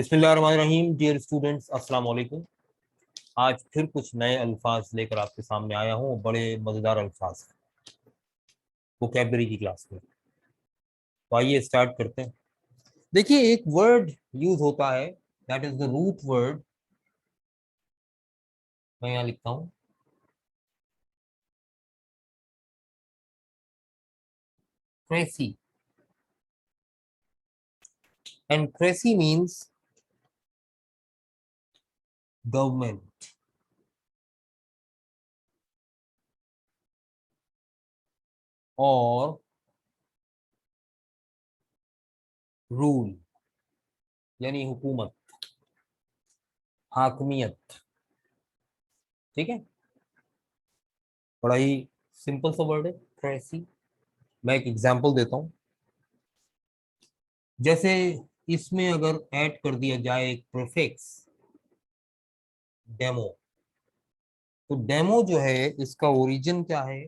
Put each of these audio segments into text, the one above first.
बिस्मिल्लाहिर्रहमानिर्रहीम। Dear students, अस्सलाम वालेकुम। आज फिर कुछ नए अल्फाज लेकर आपके सामने आया हूँ, बड़े मज़ेदार अल्फाज वोकैबलरी की क्लास में। तो आइए स्टार्ट करते हैं। देखिए, एक वर्ड यूज होता है, that is the root word. मैं यहाँ लिखता हूँ cracy, and cracy means government और रूल, यानी हुकूमत, हाकमियत। ठीक है, बड़ा ही सिंपल सा वर्ड है क्रेसी। मैं एक एग्जांपल देता हूँ। जैसे इसमें अगर ऐड कर दिया जाए एक प्रीफिक्स डेमो, तो डेमो जो है इसका ओरिजिन क्या है?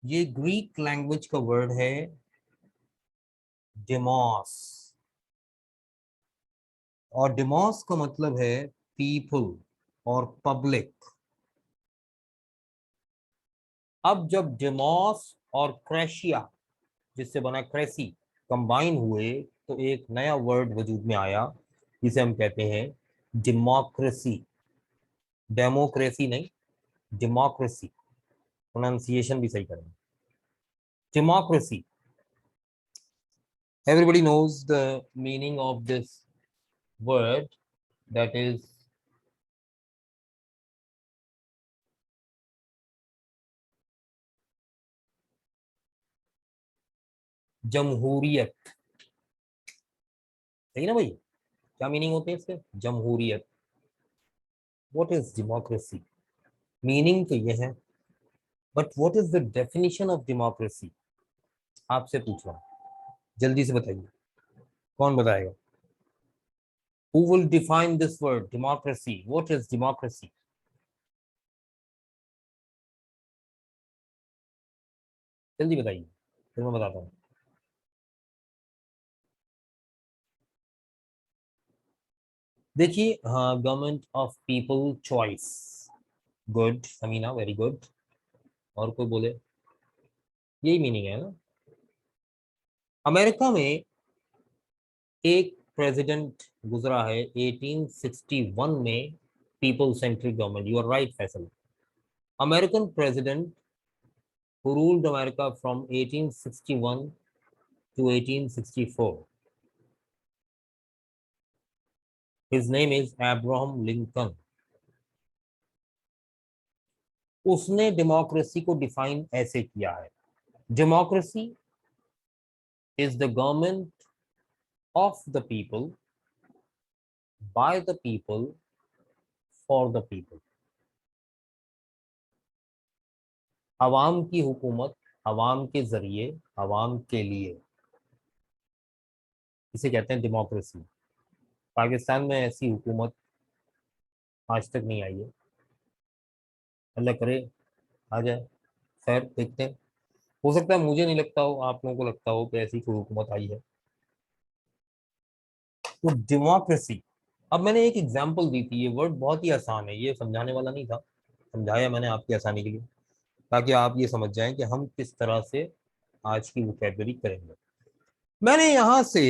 ये ग्रीक लैंग्वेज का वर्ड है डेमोस, और डेमोस का मतलब है पीपल और पब्लिक। अब जब डेमोस और क्रेशिया, जिससे बना क्रेसी, कंबाइन हुए तो एक नया वर्ड वजूद में आया, जिसे हम कहते हैं डेमोक्रेसी। डेमोक्रेसी नहीं, डेमोक्रेसी। प्रोनाउंसिएशन भी सही करें, democracy. Everybody knows the meaning of this word, that is जमहूरियत। सही ना भाई? क्या मीनिंग होते हैं इसके? जमहूरियत। What is democracy? मीनिंग तो ये है, but what is the definition of democracy? आपसे पूछ रहा हूँ, जल्दी से बताइए, कौन बताएगा? Who will define this word democracy? What is democracy? जल्दी बताइए, फिर मैं बताता हूँ। देखिए, हाँ, government of people choice. Good Sameena, very good. और कोई बोले? यही मीनिंग है ना? अमेरिका में एक प्रेसिडेंट गुजरा है 1861 में, people centric government. You are right Faisal. American president who ruled America from 1861 to 1864. His name is Abraham Lincoln. उसने डेमोक्रेसी को डिफाइन ऐसे किया है: democracy is the government of the people, by the people, for the people. अवाम की हुकूमत, अवाम के जरिए, अवाम के लिए, इसे कहते हैं डेमोक्रेसी। पाकिस्तान में ऐसी हुकूमत आज तक नहीं आई है। अल्लाह करे आ जाए, खैर देखते हैं। हो सकता है, मुझे नहीं लगता हो, आप लोगों को लगता हो कि ऐसी कोई हुकूमत आई है। तो डेमोक्रेसी, अब मैंने एक एग्जांपल दी थी। ये वर्ड बहुत ही आसान है, ये समझाने वाला नहीं था, समझाया मैंने आपकी आसानी के लिए, ताकि आप ये समझ जाएं कि हम किस तरह से आज की वोकैबुलरी करेंगे। मैंने यहां से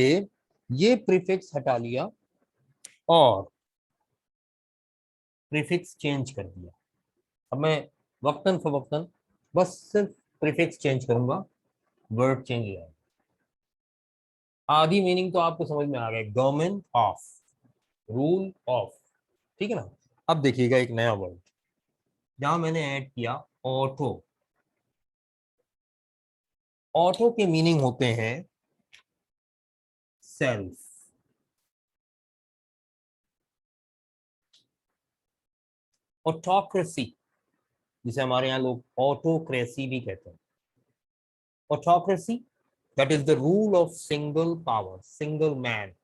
ये प्रीफिक्स हटा लिया और प्रीफिक्स चेंज कर दिया। अब मैं वक्तन फवक्तन बस सिर्फ प्रीफिक्स चेंज करूंगा, वर्ड चेंज हो जाएगा। आधी मीनिंग तो आपको समझ में आ गया, गवर्नमेंट ऑफ, रूल ऑफ। ठीक है ना? अब देखिएगा एक नया वर्ड, जहां मैंने ऐड किया ऑटो। ऑटो के मीनिंग होते हैं सेल्फ। ऑटोक्रेसी, जिसे हमारे यहाँ लोग ऑटोक्रेसी भी कहते हैं। Autocracy, that is the rule of single power, single man,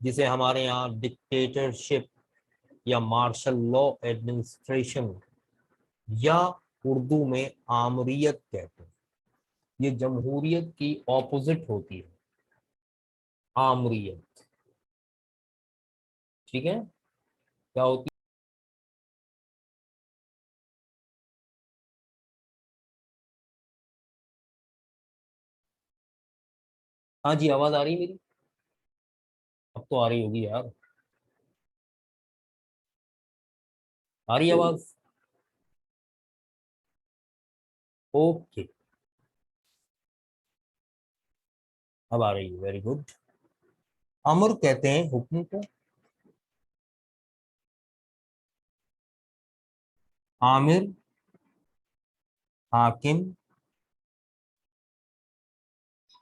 जिसे हमारे यहाँ डिक्टेटरशिप या मार्शल लॉ एडमिनिस्ट्रेशन, या उर्दू में आमरीयत कहते हैं। ये जमहूरियत की ऑपोजिट होती है, आमरीयत। ठीक है, क्या होती हाँ जी, आवाज आ रही है मेरी? अब तो आ रही होगी यार, आ रही है आवाज? ओके, अब आ रही है, वेरी गुड। अमर कहते हैं हुक्म को, आमिर, हाकिम,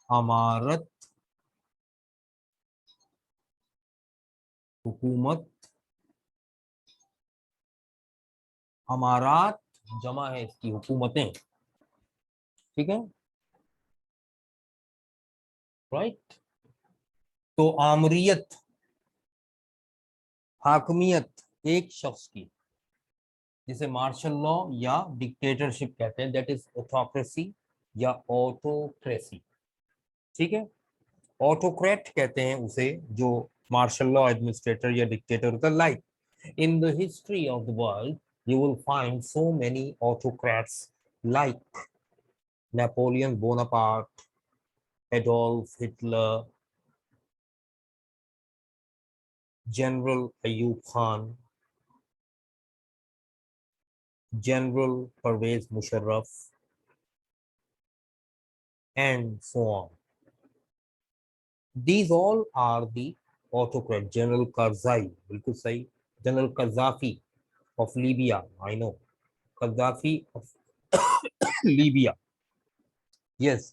अमारत, हुकूमत, अमारात जमा है इसकी, हुकूमतें, ठीक है, राइट। तो आमरियत, हाकमियत एक शख्स की, जिसे मार्शल लॉ या डिक्टेटरशिप कहते हैं, दैट इज ऑथोक्रेसी या ऑटोक्रेसी, ठीक है। ऑटोक्रेट कहते हैं उसे जो मार्शल लॉ एडमिनिस्ट्रेटर या डिक्टेटर होता है। Like in the history of the world you will find so many autocrats like Napoleon Bonaparte, Adolf Hitler, General Ayub Khan, General Pervez Musharraf, and so on. These all are the autocrat. General Karzai, बिल्कुल सही. General Gaddafi of Libya, I know. Gaddafi of Libya. Yes,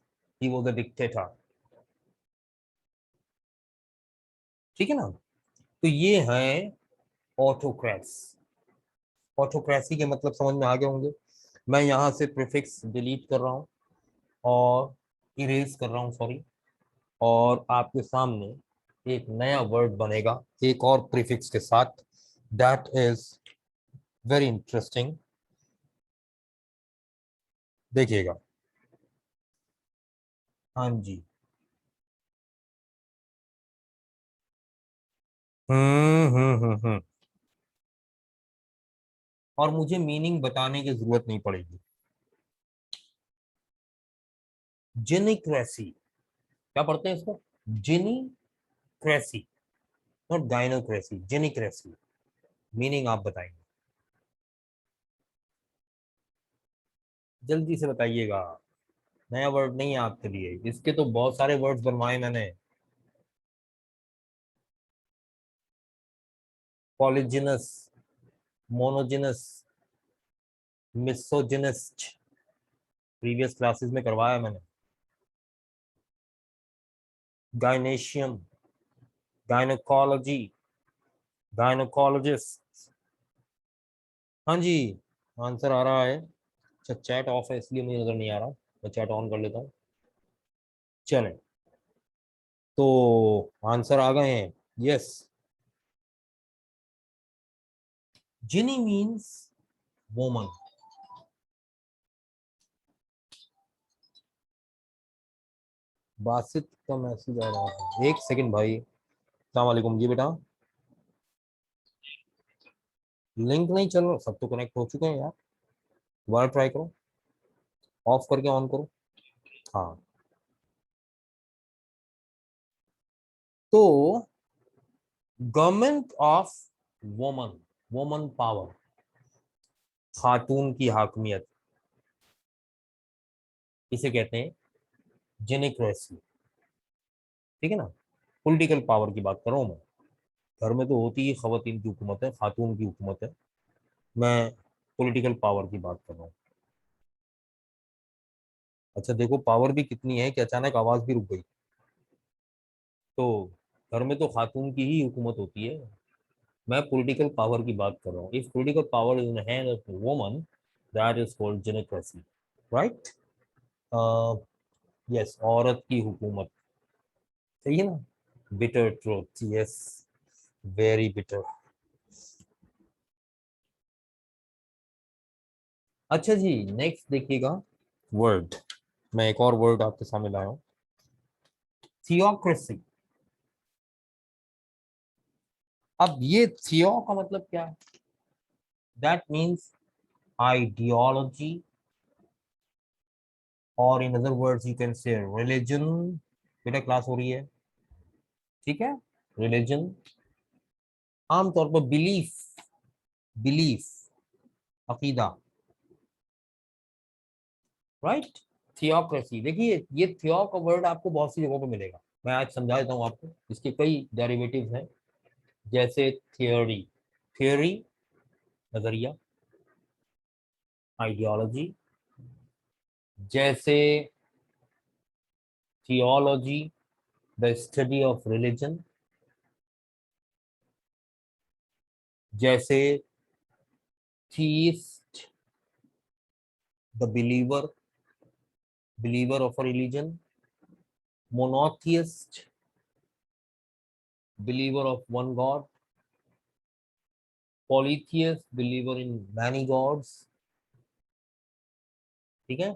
he was a dictator. ठीक है ना? तो ये हैं autocrats. Autocracy के मतलब समझ में आ गए होंगे। मैं यहाँ से प्रीफिक्स डिलीट कर रहा हूँ और इरेज कर रहा हूँ, सॉरी, और आपके सामने एक नया वर्ड बनेगा एक और प्रीफिक्स के साथ, दैट इज वेरी इंटरेस्टिंग। देखिएगा। हाँ जी। और मुझे मीनिंग बताने की जरूरत नहीं पड़ेगी। जिनिक्रेसी, क्या पढ़ते हैं इसको? जिनिक्रेसी, नॉट गाइनोक्रेसी, जिनिक्रेसी। मीनिंग आप बताएंगे, जल्दी से बताइएगा। नया वर्ड नहीं है आपके लिए, इसके तो बहुत सारे वर्ड्स बनवाए मैंने। पॉलीजिनस, मोनोजिनस, मिसोजिनिस्ट, प्रीवियस क्लासेस में करवाया मैंने। Gynoecium, gynaecology, gynaecologist. हाँ जी, आंसर आ रहा है। अच्छा, चैट ऑफ है इसलिए मुझे नजर नहीं आ रहा, मैं चैट ऑन कर लेता हूँ। चलें, तो आंसर आ गए हैं। यस, जिनी मीन्स वोमन। बासित का मैसेज आ रहा है, एक सेकंड भाई। अस्सलाम वालेकुम जी बेटा। लिंक नहीं चल रहा, सब तो कनेक्ट हो चुके हैं यार। दोबारा ट्राई करो, ऑफ करके ऑन करो। हाँ, तो government of woman, woman power, खातून की हाकमियत, इसे कहते हैं जेनेक्रेसी, ठीक है ना। पॉलिटिकल पावर की बात कर रहा हूं मैं। घर में तो होती ही खवातीन की हुकूमत है, खातून की हुकूमत है। मैं पॉलिटिकल पावर की बात कर रहा हूँ। अच्छा देखो, पावर भी कितनी है कि अचानक आवाज भी रुक गई। तो घर में तो खातून की ही हुकूमत होती है। मैं पॉलिटिकल पावर की बात कर रहा हूँ। If political power is in hand of woman, that is called gynaecocracy, right. Yes, औरत की हुकूमत, सही है ना। Bitter truth, yes, very bitter. अच्छा जी, नेक्स्ट देखिएगा वर्ड। मैं एक और वर्ड आपके सामने लाया हूँ, थियोक्रेसी। अब ये थियो का मतलब क्या है? दैट मीन्स आइडियोलॉजी, और in other words you can say religion. बेटा क्लास हो रही है, ठीक है। रिलीजन आमतौर पर बिलीफ, बिलीफ, अकीदा, राइट। थियोक्रेसी, देखिए ये थियो का वर्ड आपको बहुत सी जगहों पे मिलेगा। मैं आज समझा देता हूँ आपको, इसके कई डेरिवेटिव्स हैं। जैसे थियोरी, थियोरी नजरिया, आइडियोलॉजी। जैसे theology, the study of religion. जैसे theist, the believer, believer of a religion. Monotheist, believer of one god. Polytheist, believer in many gods, ठीक है।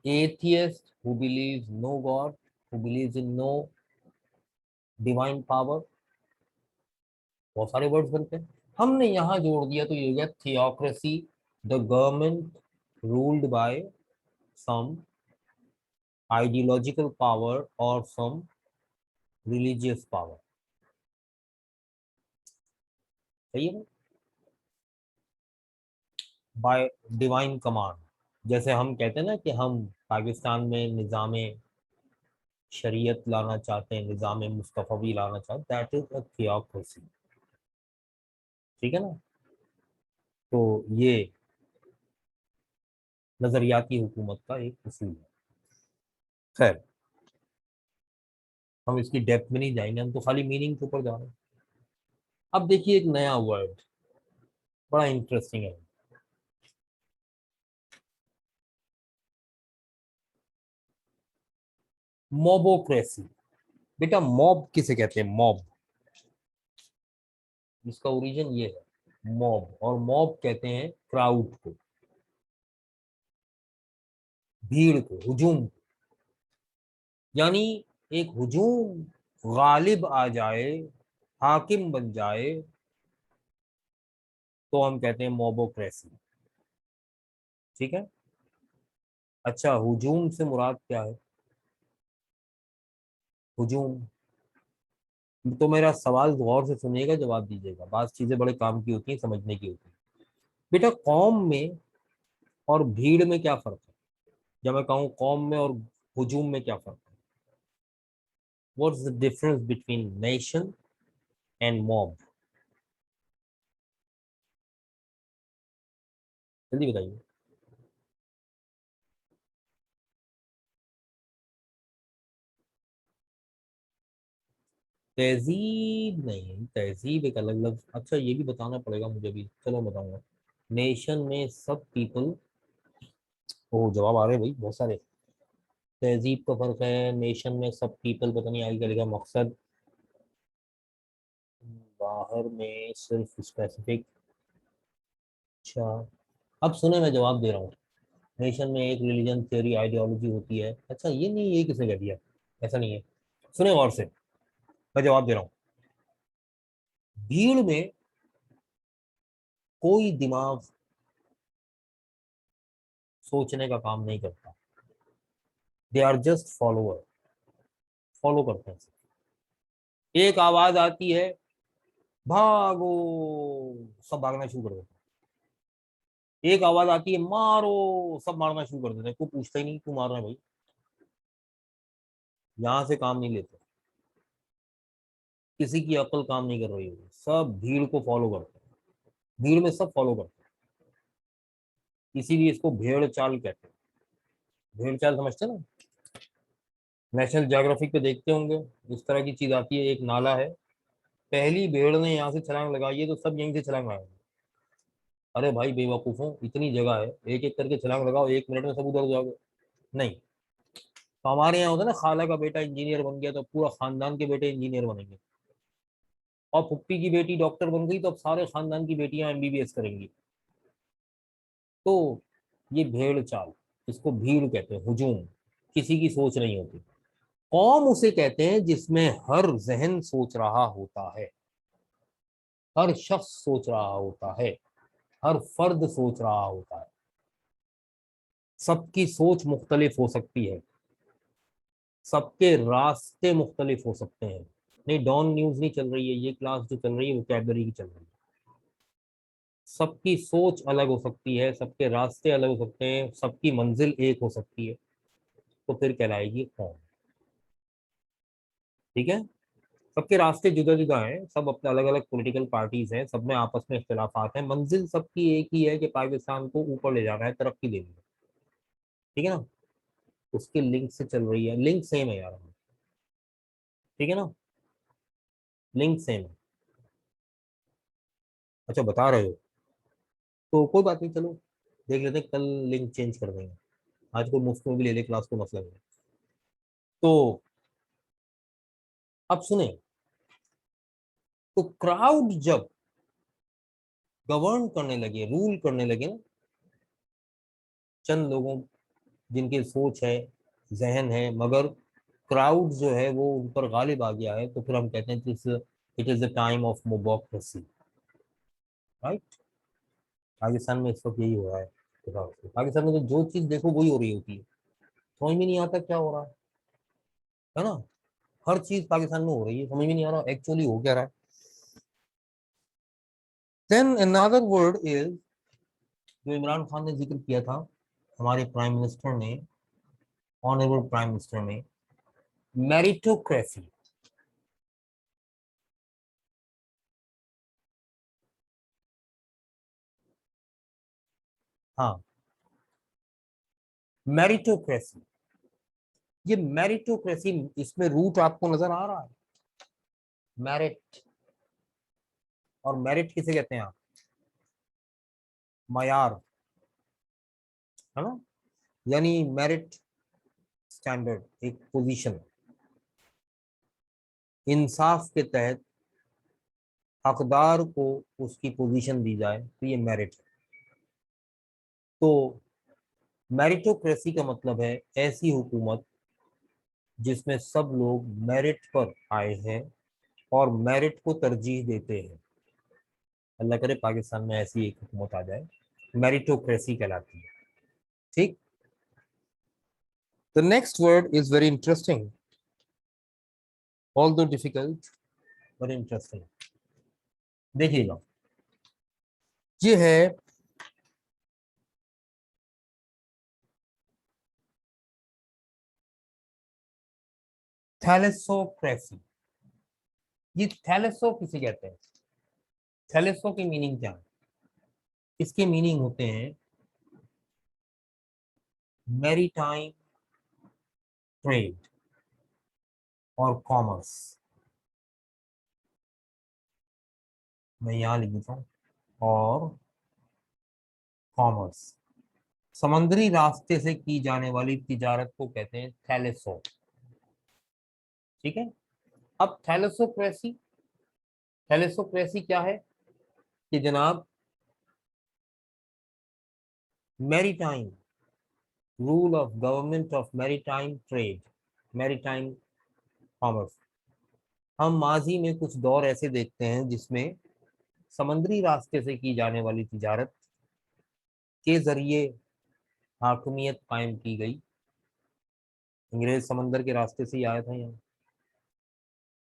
Atheist, who believes no god, who believes in no divine power। बहुत सारे words बनते हैं, हमने यहाँ जोड़ दिया तो ये हो गया theocracy, the government ruled by some ideological power और सम रिलीजियस पावर। सही है ना? By divine command. जैसे हम कहते हैं ना कि हम पाकिस्तान में निज़ाम शरीयत लाना चाहते हैं, निज़ाम मुस्तफ़वी लाना चाहते हैं, दैट इज अ थियोक्रेसी, ठीक है ना। तो ये नजरियाती हुकूमत का एक उसूल है। खैर, हम इसकी डेप्थ में नहीं जाएंगे, हम तो खाली मीनिंग के ऊपर जा रहे हैं। अब देखिए एक नया वर्ड, बड़ा इंटरेस्टिंग है, मोबोक्रेसी। बेटा मॉब किसे कहते हैं? मॉब, इसका ओरिजिन ये है, मॉब। और मॉब कहते हैं क्राउड को, भीड़ को, हुजूम। यानी एक हुजूम गालिब आ जाए, हाकिम बन जाए, तो हम कहते हैं मोबोक्रेसी, ठीक है। अच्छा, हुजूम से मुराद क्या है? हुजूम, तो मेरा सवाल गौर से सुनिएगा, जवाब दीजिएगा। बात चीजें बड़े काम की होती हैं, समझने की होती है। बेटा कौम में और भीड़ में क्या फर्क है? जब मैं कहूँ कौम में और हुजूम में क्या फर्क है? What is the difference between nation and mob? जल्दी बताइए। तहजीब नहीं, तहजीब एक अलग लफ्ज। अच्छा ये भी बताना पड़ेगा मुझे भी, चलो बताऊंगा। नेशन में सब पीपल, ओ जवाब आ रहे हैं भाई बहुत सारे। तहजीब का फर्क है, नेशन में सब पीपल, पता नहीं आगे क्या लिखा, मकसद, बाहर में सिर्फ स्पेसिफिक। अच्छा, अब सुने मैं जवाब दे रहा हूँ। नेशन में एक रिलीजन, थियोरी, आइडियोलॉजी होती है। अच्छा ये नहीं, ये किसने कह दिया? ऐसा नहीं है, सुने गौर से, मैं जवाब दे रहा हूँ। भीड़ में कोई दिमाग सोचने का काम नहीं करता, they are just follower, follow करते हैं। एक आवाज आती है, भागो, सब भागना शुरू कर देते हैं। एक आवाज आती है, मारो, सब मारना शुरू कर देते हैं। कोई पूछता ही नहीं क्यों मार रहे हैं भाई, यहां से काम नहीं लेते। किसी की अकल काम नहीं कर रही होगी, सब भीड़ को फॉलो करते हैं। भीड़ में सब फॉलो करते हैं, इसीलिए इसको भेड़ चाल कहते हैं। भेड़ चाल समझते हैं ना? नेशनल ज्योग्राफिक पे देखते होंगे, इस तरह की चीज आती है, एक नाला है, पहली भेड़ ने यहाँ से छलांग लगाई है तो सब यहीं से छलांग लगाएंगे। अरे भाई बेवकूफों, इतनी जगह है, एक एक करके छलांग लगाओ, 1 मिनट में सब उधर हो जाओगे। नहीं। तो हमारे यहाँ होता है ना, खाला का बेटा इंजीनियर बन गया तो पूरा खानदान के बेटे इंजीनियर बनेंगे, और फुप्पी की बेटी डॉक्टर बन गई तो अब सारे खानदान की बेटियां एमबीबीएस करेंगी। तो ये भेड़ चाल, इसको भीड़ कहते हैं, हुजूम। किसी की सोच नहीं होती। कौम उसे कहते हैं जिसमें हर जहन सोच रहा होता है। हर शख्स सोच रहा होता है, हर फर्द सोच रहा होता है। सबकी सोच मुख्तलिफ हो सकती है, सबके रास्ते मुख्तलिफ हो सकते हैं। नहीं, डॉन न्यूज नहीं चल रही है, ये क्लास जो चल रही है वोकैबलरी की चल रही है। सबकी सोच अलग हो सकती है, सबके रास्ते अलग हो सकते हैं, सबकी मंजिल एक हो सकती है, तो फिर कहलाएगी कौम। ठीक है, सबके रास्ते जुदा जुदा हैं, सब अपने अलग अलग पॉलिटिकल पार्टीज हैं, सब में आपस में इख्तिलाफात हैं, मंजिल सबकी एक ही है कि पाकिस्तान को ऊपर ले जाना है, तरक्की देनी है। ठीक है ना, उसकी लिंक से चल रही है, लिंक सेम है यार। ठीक है ना, लिंक सेम है। अच्छा बता रहे हो, तो कोई बात नहीं, चलो देख लेते हैं, कल लिंक चेंज कर देंगे। आज को मुफ्त में भी ले ले क्लास, को मसला नहीं है। तो अब सुने, तो क्राउड जब गवर्न करने लगे, रूल करने लगे ना, चंद लोगों जिनकी सोच है, जहन है, मगर क्राउड जो है वो उन पर गालिब आ गया है, तो फिर हम कहते हैं कि it is the time of mobocracy. Right, Pakistan में इस वक्त यही हो रहा है। पाकिस्तान में तो जो चीज देखो वही हो रही होती है, समझ में नहीं आता क्या हो रहा है ना। हर चीज पाकिस्तान में हो रही है, समझ में नहीं आ रहा एक्चुअली हो क्या रहा है। देन अनदर वर्ड इज, जो इमरान खान ने जिक्र किया था, हमारे प्राइम मिनिस्टर ने, ऑनरेबल प्राइम मिनिस्टर ने, मेरिटोक्रेसी। हाँ, मेरिटोक्रेसी, ये मेरिटोक्रेसी, इसमें रूट आपको नजर आ रहा है, मेरिट। और मेरिट किसे कहते हैं आप? मायार, है ना, यानी मेरिट स्टैंडर्ड, एक पोजीशन, इंसाफ के तहत हकदार को उसकी पोजीशन दी जाए, तो ये मेरिट। तो मेरिटोक्रेसी का मतलब है ऐसी हुकूमत जिसमें सब लोग मेरिट पर आए हैं और मेरिट को तरजीह देते हैं। अल्लाह करे पाकिस्तान में ऐसी एक हुकूमत आ जाए, मेरिटोक्रेसी कहलाती है। ठीक, the next word is very interesting, although difficult, very interesting. देखिएगा, ये है थैलेसोक्रेसी। ये थैलेसो किसे कहते हैं? थैलेसो की मीनिंग क्या है? इसके मीनिंग होते हैं मैरीटाइम ट्रेड और कॉमर्स। मैं यहाँ लिख देता हूँ, और कॉमर्स, समुद्री रास्ते से की जाने वाली तिजारत को कहते हैं थैलेसो। ठीक है, अब थैलेसोक्रेसी, थैलेसोक्रेसी क्या है कि जनाब, maritime, rule of government of maritime trade, maritime commerce. हम माजी में कुछ दौर ऐसे देखते हैं जिसमें समुद्री रास्ते से की जाने वाली तिजारत के जरिए हाकमियत कायम की गई। अंग्रेज समंदर के रास्ते से ही आया था यहाँ,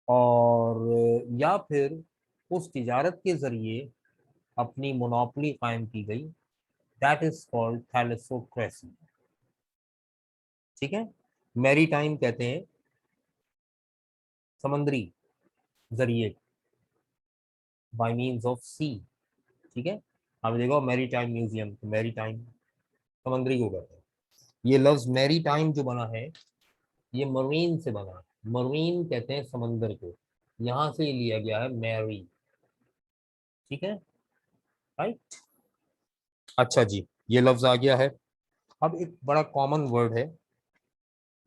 और या फिर उस तिजारत के जरिए अपनी मोनोपोली कायम की गई। That is called thalassocracy. ठीक है, मैरी टाइम कहते हैं समुद्री जरिए, बाय मीन्स ऑफ सी। ठीक है, आप देखो maritime museum, maritime समुद्री को कहते हैं। ये लफ्ज मैरी टाइम जो बना है, ये मरीन से बना है, मरीन कहते हैं समंदर को, यहां से लिया गया है मैरी। ठीक है, राइट। अच्छा जी, ये लफ्ज आ गया है। अब एक बड़ा कॉमन वर्ड है,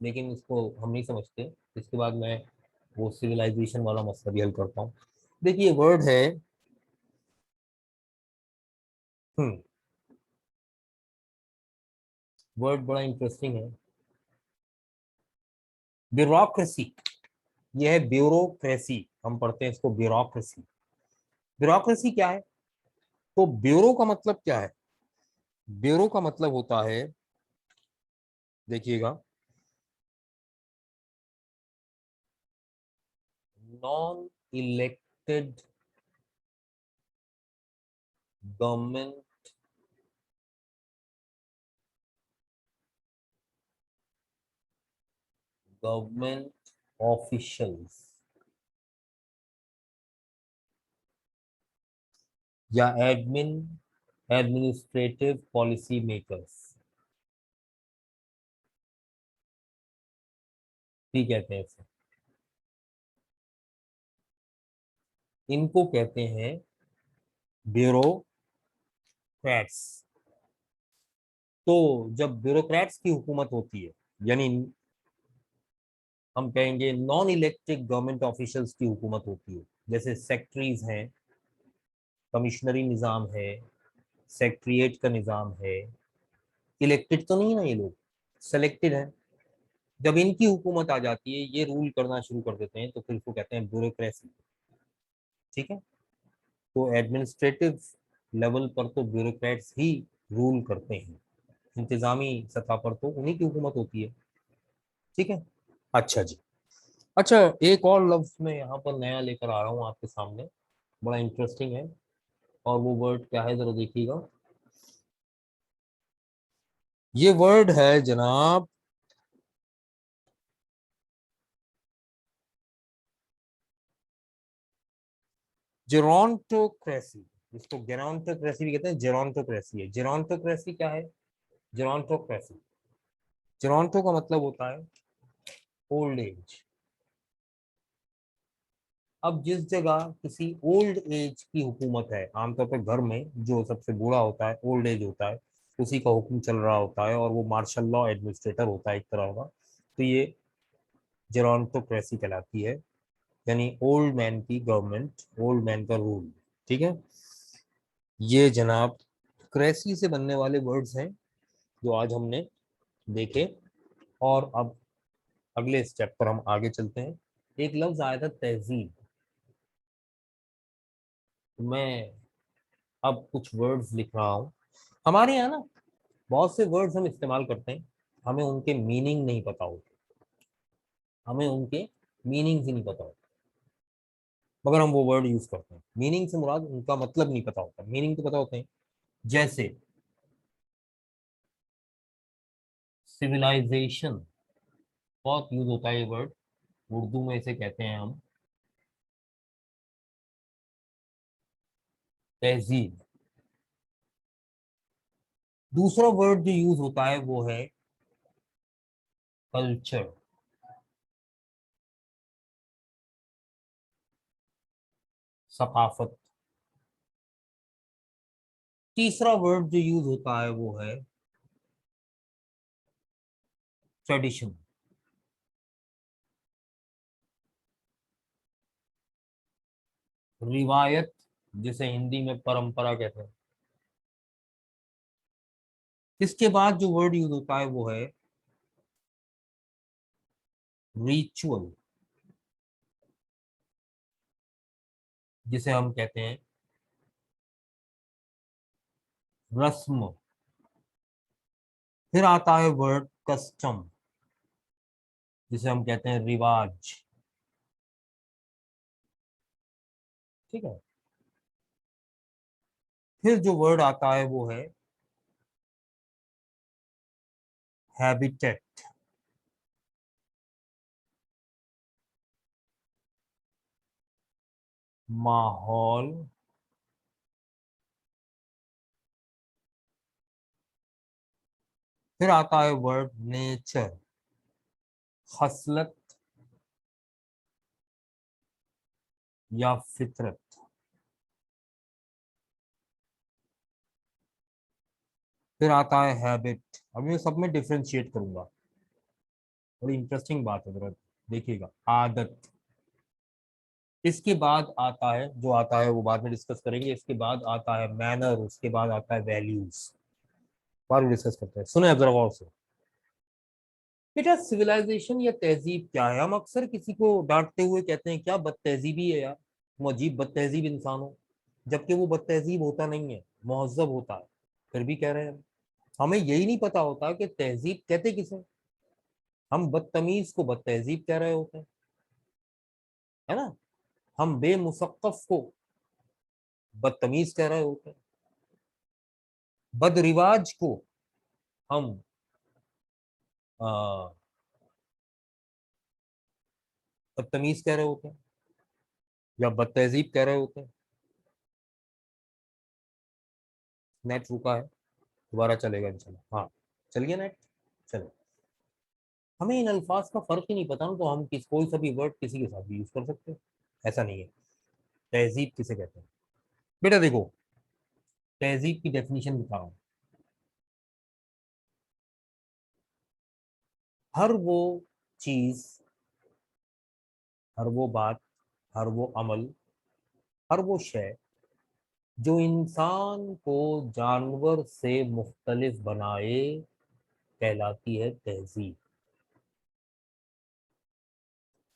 लेकिन इसको हम नहीं समझते। इसके बाद मैं वो सिविलाइजेशन वाला मसला भी हल करता हूँ। देखिए वर्ड है, हम्म, वर्ड बड़ा इंटरेस्टिंग है, ब्यूरोक्रेसी। ये है ब्यूरोक्रेसी, हम पढ़ते हैं इसको ब्यूरोक्रेसी। ब्यूरोक्रेसी क्या है? तो ब्यूरो का मतलब क्या है? ब्यूरो का मतलब होता है, देखिएगा, non elected government government officials या एडमिनिस्ट्रेटिव पॉलिसी मेकर्स, ठीक कहते हैं इसे। इनको कहते हैं ब्यूरोक्रेट्स। तो जब ब्यूरोक्रेट्स की हुकूमत होती है, यानी हम कहेंगे नॉन इलेक्टेड गवर्नमेंट ऑफिशियल्स की हुकूमत होती है, जैसे सेक्रेटरीज हैं, कमिश्नरी निज़ाम है, सेक्रेटरीट का निज़ाम है, इलेक्टेड तो नहीं ना ये लोग, सेलेक्टेड है। जब इनकी हुकूमत आ जाती है, ये रूल करना शुरू कर देते हैं, तो फिर इसको कहते हैं ब्यूरोक्रेसी। ठीक है। तो एडमिनिस्ट्रेटिव लेवल पर तो ब्यूरोक्रेट्स ही रूल करते हैं, इंतजामी सतह पर तो उन्हीं की हुकूमत होती है। ठीक है। अच्छा जी। अच्छा, एक और लफ्ज मैं यहाँ पर नया लेकर आ रहा हूँ आपके सामने, बड़ा इंटरेस्टिंग है। और वो वर्ड क्या है, जरा देखिएगा। ये वर्ड है जनाब जेरोंटोक्रेसी। इसको गेरोंटोक्रेसी भी कहते हैं, जेरोंटोक्रेसी है। जेरोंटोक्रेसी क्या है? जेरोंटोक्रेसी, जेरोंटो का मतलब होता है ओल्ड एज। अब जिस जगह किसी ओल्ड एज की हुकूमत है, आमतौर पर घर में जो सबसे बूढ़ा होता है, ओल्ड एज होता है, उसी का हुक्म चल रहा होता है, और वो मार्शल लॉ एडमिनिस्ट्रेटर होता है एक तरह का, तो ये जेरोंटोक्रेसी कहलाती है, यानी ओल्ड मैन की गवर्नमेंट, ओल्ड मैन का रूल। ठीक है। ये जनाब क्रेसी से बनने वाले वर्ड्स हैं जो आज हमने देखे। और अब अगले स्टेप पर हम आगे चलते हैं। एक लफ्ज आया था तहजीब। मैं अब कुछ वर्ड्स लिख रहा हूँ। हमारे यहाँ ना बहुत से वर्ड्स हम इस्तेमाल करते हैं, हमें उनके मीनिंग नहीं पता होते, हमें उनके मीनिंग ही नहीं पता होता, मगर हम वो वर्ड यूज करते हैं। मीनिंग से मुराद उनका मतलब नहीं पता होता, मीनिंग तो पता होते हैं। जैसे सिविलाइजेशन, बहुत यूज होता है ये वर्ड, उर्दू में इसे कहते हैं हम तहजीब। दूसरा वर्ड जो यूज होता है वो है कल्चर, सकाफत। तीसरा वर्ड जो यूज होता है वो है ट्रेडिशन, रिवायत, जिसे हिंदी में परंपरा कहते हैं। इसके बाद जो वर्ड यूज होता है वो है रिचुअल, जिसे हम कहते हैं रस्म। फिर आता है वर्ड कस्टम, जिसे हम कहते हैं रिवाज। ठीक है। फिर जो वर्ड आता है वो है हैबिटेट, माहौल। फिर आता है वर्ड नेचर, खसलत या फितरत। फिर आता है हैबिट। अब मैं सब में डिफरेंशिएट करूंगा, बड़ी इंटरेस्टिंग बात है, जरा देखिएगा। आदत। इसके बाद आता है, जो आता है वो बाद में डिस्कस करेंगे। इसके बाद आता है मैनर, उसके बाद आता है वैल्यूज, बाद में डिस्कस करते हैं। सुने अब जरा गौर से। बेटा सिविलाइजेशन या तहजीब क्या है? हम अक्सर किसी को डांटते हुए कहते हैं क्या बदतहजीबी है यार, तुम अजीब बदतहजीब इंसान हो। जबकि वो बदतहजीब होता नहीं है, मुहज्जब होता है, फिर भी कह रहे हैं। हमें यही नहीं पता होता कि तहजीब कहते किसे। हम बदतमीज को बदतहजीब कह रहे होते हैं, है ना। हम बेमुसक्कफ को बदतमीज कह रहे होते हैं। बदरिवाज को हम आ, बदतमीज कह रहे होते हैं या बदतहजीब कह रहे होते हैं। नेट रुका है, दोबारा चलेगा इंशाल्लाह। हाँ, चल गया नेट, चलो। हमें इन अल्फाज का फर्क ही नहीं पता ना, तो हम कोई सा भी वर्ड किसी के साथ भी यूज कर सकते हैं। ऐसा नहीं है। तहजीब किसे कहते हैं? बेटा देखो, तहजीब की डेफिनेशन बता रहा हूँ। हर वो चीज, हर वो बात, हर वो अमल, हर वो शय जो इंसान को जानवर से मुख्तलिफ बनाए, कहलाती है तहजीब।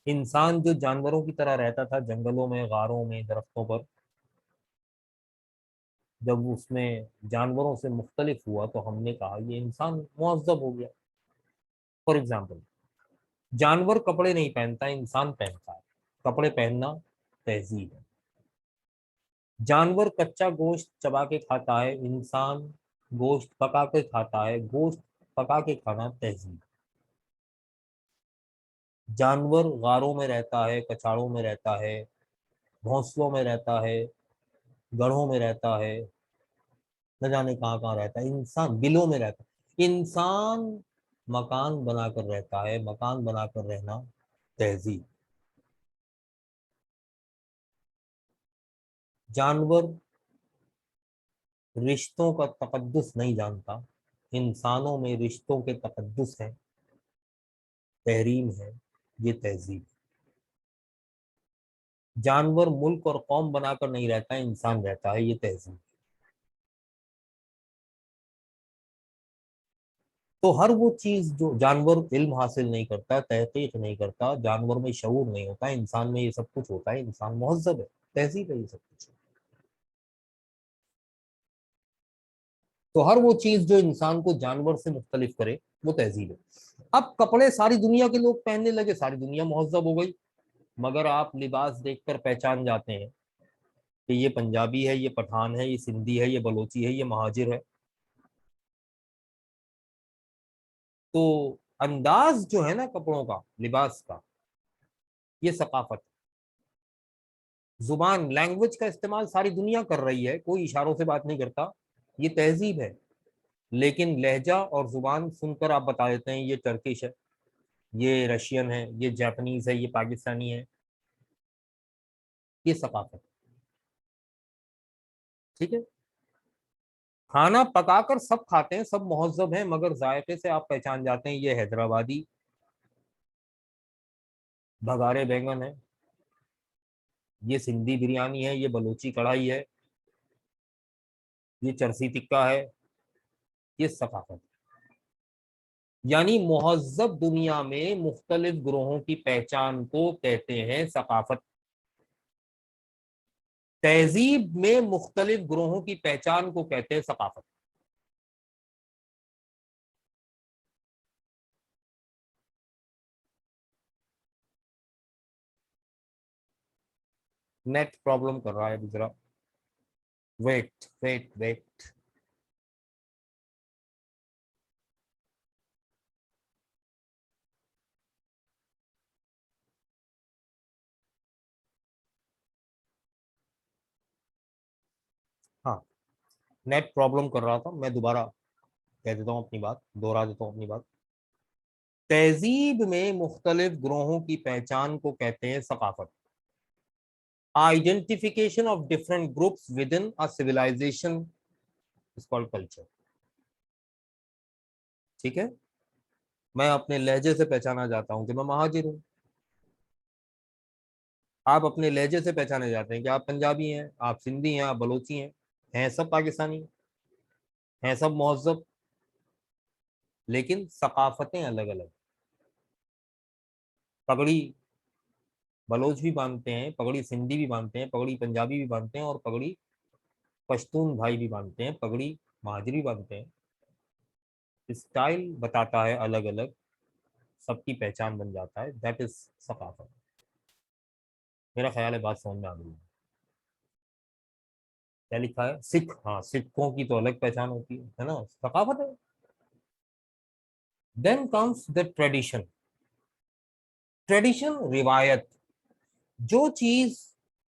इंसान जो जानवरों की तरह रहता था जंगलों में, गारों में, दरख्तों पर, जब उसमें जानवरों से मुख्तलिफ हुआ तो हमने कहा ये इंसान मुअज्जब हो गया। फॉर एग्जाम्पल, जानवर कपड़े नहीं पहनता, इंसान पहनता है। कपड़े पहनना तहजीब है। जानवर कच्चा गोश्त चबा के खाता है, इंसान गोश्त पका के खाता है। गोश्त पका के खाना तहजीब। जानवर गारों में रहता है, कछाड़ों में रहता है, घोंसलों में रहता है, गढ़ों में रहता है, न जाने कहाँ कहाँ रहता है। इंसान बिलों में रहता है। इंसान मकान बनाकर रहता है, मकान बनाकर रहना तहजीब। जानवर रिश्तों का तकद्दुस नहीं जानता, इंसानों में रिश्तों के तकद्दुस है, तहरीम है, ये तहजीब। जानवर मुल्क और कौम बनाकर नहीं रहता, इंसान रहता है, ये तहजीब। तो हर वो चीज जो जानवर इल्म हासिल नहीं करता, तहकीक नहीं करता, जानवर में शऊर नहीं होता, इंसान में ये सब कुछ होता है। इंसान मुहज्जब है, तहजीब है ये सब कुछ। तो हर वो चीज जो इंसान को जानवर से मुख्तलिफ करे, वो तहजीब है। अब कपड़े सारी दुनिया के लोग पहनने लगे, सारी दुनिया मुहज्जब हो गई। मगर आप लिबास देखकर पहचान जाते हैं कि ये पंजाबी है, ये पठान है, ये सिंधी है, ये बलोची है, ये महाजिर है। तो अंदाज जो है ना कपड़ों का, लिबास का, ये सकाफत। जुबान, लैंग्वेज का इस्तेमाल सारी दुनिया कर रही है, कोई इशारों से बात नहीं करता, ये तहजीब है। लेकिन लहजा और जुबान सुनकर आप बता देते हैं ये टर्किश है, ये रशियन है, ये जापानीज है, ये पाकिस्तानी है, ये सकाफत। ठीक है। खाना पकाकर सब खाते हैं, सब मुहज्जब हैं, मगर जायके से आप पहचान जाते हैं ये हैदराबादी भगारे बैंगन है, ये सिंधी बिरयानी है, ये बलूची कढ़ाई है, ये चरसी टिक्का है, ये सकाफत। यानी मुहज्जब दुनिया में मुख्तलिफ ग्रोहों की पहचान को कहते हैं सकाफत। तहजीब में मुख्तलिफ ग्रोहों की पहचान को कहते हैं सकाफत। नेट प्रॉब्लम कर रहा है अभी जरा। Wait wait wait. हाँ, नेट प्रॉब्लम कर रहा था, मैं दोबारा कह देता हूँ अपनी बात, दोहरा देता हूँ अपनी बात। तहजीब में मुख्तलिफ ग्रोहों की पहचान को कहते हैं सकाफत। Identification of different groups within a civilisation is called culture. ठीक है। मैं अपने लहजे से पहचाना जाता हूँ कि मैं महाजिर हूँ। आप अपने लहजे से पहचाने जाते हैं कि आप पंजाबी हैं, आप सिंधी हैं, आप बलोची हैं सब पाकिस्तानी, हैं सब महजब, लेकिन सकाफतें अलग अलग। पगड़ी बलोच भी बांधते हैं, पगड़ी सिंधी भी बांधते हैं, पगड़ी पंजाबी भी बांधते हैं, और पगड़ी पश्तून भाई भी बांधते हैं पगड़ी, महाजरी बांधते हैं। स्टाइल बताता है अलग अलग, सबकी पहचान बन जाता है, दैट इज सकाफत। मेरा ख्याल है बात समझ में आ गई है। क्या लिखा है? सिख, हाँ सिखों की तो अलग पहचान होती है ना, सकाफत है। Then comes the tradition. Tradition रिवायत, जो चीज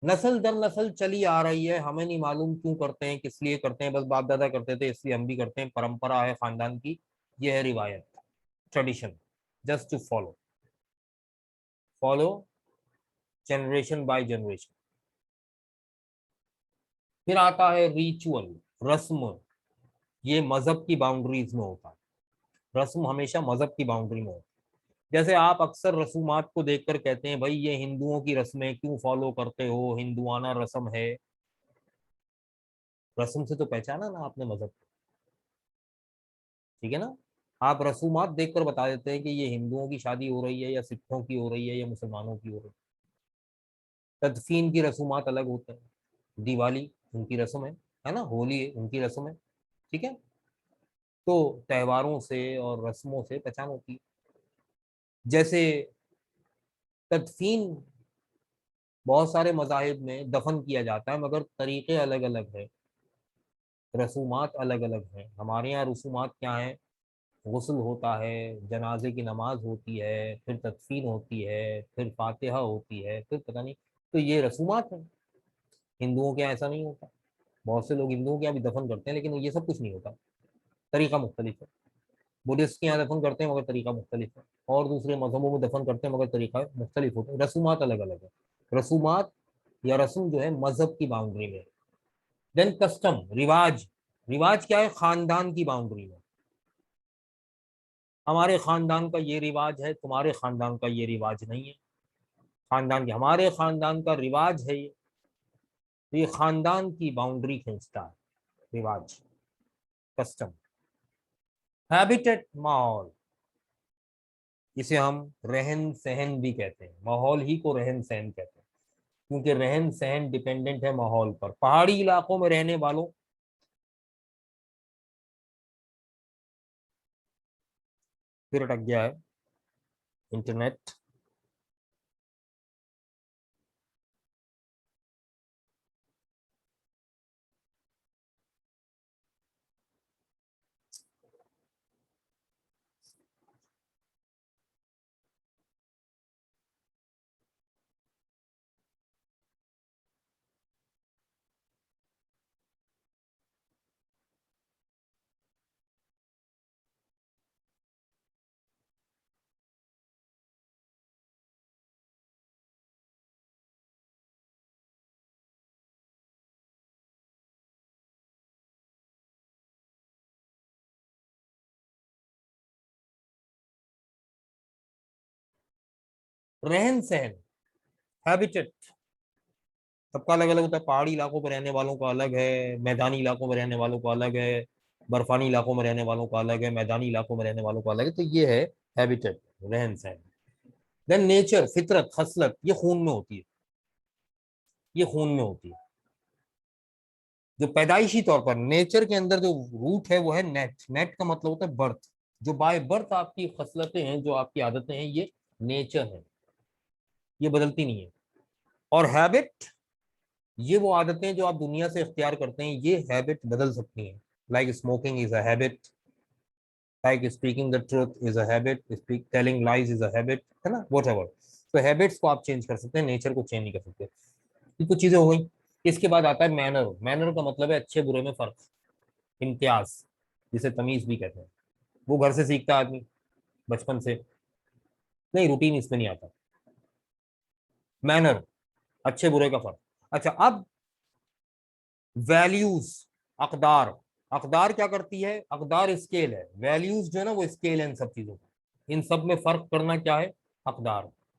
नस्ल दर नस्ल चली आ रही है, हमें नहीं मालूम क्यों करते हैं, किस लिए करते हैं, बस बाप दादा करते थे इसलिए हम भी करते हैं, परंपरा है खानदान की, ये है रिवायत, tradition. Just to follow, follow generation by generation. फिर आता है रिचुअल, रस्म। ये मजहब की बाउंड्रीज में होता है, रस्म हमेशा मजहब की बाउंड्री में होता है। जैसे आप अक्सर रसूमात को देखकर कहते हैं भाई ये हिंदुओं की रस्में क्यों फॉलो करते हो, हिंदुआना रस्म है। रस्म से तो पहचाना ना आपने मजहब को, ठीक है ना। आप रसूमात देखकर बता देते हैं कि ये हिंदुओं की शादी हो रही है या सिखों की हो रही है या मुसलमानों की हो रही है। तदफीन की रसूमात अलग होते हैं, दिवाली उनकी रस्म है ना, होली उनकी रस्म है, ठीक है। तो त्योहारों से और रस्मों से पहचान होती है। जैसे तदफीन, बहुत सारे मजाहिब में दफन किया जाता है मगर तरीके अलग अलग है, रसूमात अलग अलग हैं। हमारे यहाँ रसूमात क्या है? गुस्ल होता है, जनाजे की नमाज होती है, फिर तदफीन होती है, फिर फातिहा होती है, फिर पता नहीं। तो ये रसूमात है। हिंदुओं के यहाँ ऐसा नहीं होता। बहुत से लोग हिंदुओं के यहाँ भी दफन करते हैं लेकिन ये सब कुछ नहीं होता, तरीका मुख्तलिफ है। बुद्धिस्ट के यहाँ दफन करते हैं मगर तरीका मुख्तलिफ है, और दूसरे मजहबों में दफन करते हैं मगर तरीका मुख्तलिफ होता है, रसूमात अलग अलग है। रसूमात या रस्म जो है मजहब की बाउंड्री में। देन कस्टम, रिवाज। रिवाज क्या है? खानदान की बाउंड्री में। हमारे खानदान का ये रिवाज है, तुम्हारे खानदान का ये रिवाज नहीं है। खानदान की, हमारे खानदान का रिवाज है ये, तो ये खानदान की बाउंड्री खींचता है, रिवाज, कस्टम। हैबिटेट, माहौल, इसे हम रहन सहन भी कहते हैं, माहौल ही को रहन सहन कहते हैं, क्योंकि रहन सहन डिपेंडेंट है माहौल पर। पहाड़ी इलाकों में रहने वालों, फिर अटक गया है इंटरनेट। रहन सहन, हैबिटेट सबका अलग अलग होता है। पहाड़ी इलाकों में रहने वालों का अलग है, मैदानी इलाकों में रहने वालों का अलग है, बर्फानी इलाकों में रहने वालों का अलग है, मैदानी इलाकों में रहने वालों का अलग है। तो ये है हैबिटेट, रहन सहन। देन नेचर, फितरत, खसलत, ये खून में होती है, ये खून में होती है। जो पैदाइशी तौर पर नेचर के अंदर जो रूट है वो है नेट। नेट का मतलब होता है बर्थ। जो बाय बर्थ आपकी खसलतें हैं, जो आपकी आदतें हैं, ये नेचर है, ये बदलती नहीं है। और हैबिट, ये वो आदतें हैं जो आप दुनिया से इख्तियार करते हैं, ये हैबिट बदल सकती हैं। Like smoking is a habit, like speaking the truth is a habit, speak telling lies is a habit, है ना, वॉट एवर। तो हैबिट्स को आप चेंज कर सकते हैं, नेचर को चेंज नहीं कर सकते। ये कुछ चीजें हो गई। इसके बाद आता है मैनर। मैनर का मतलब है अच्छे बुरे में फर्क, इम्तियाज, जिसे तमीज भी कहते हैं। वो घर से सीखता है आदमी, बचपन से। नहीं, रूटीन इसमें नहीं आता। मैनर, अच्छे बुरे का फर्क। अच्छा, अब वैल्यूज, अकदार। अकदार क्या करती है? अकदार स्केल है, वैल्यूज जो है ना वो स्केल है इन सब चीजों का। इन सब में फर्क करना क्या है? अकदार।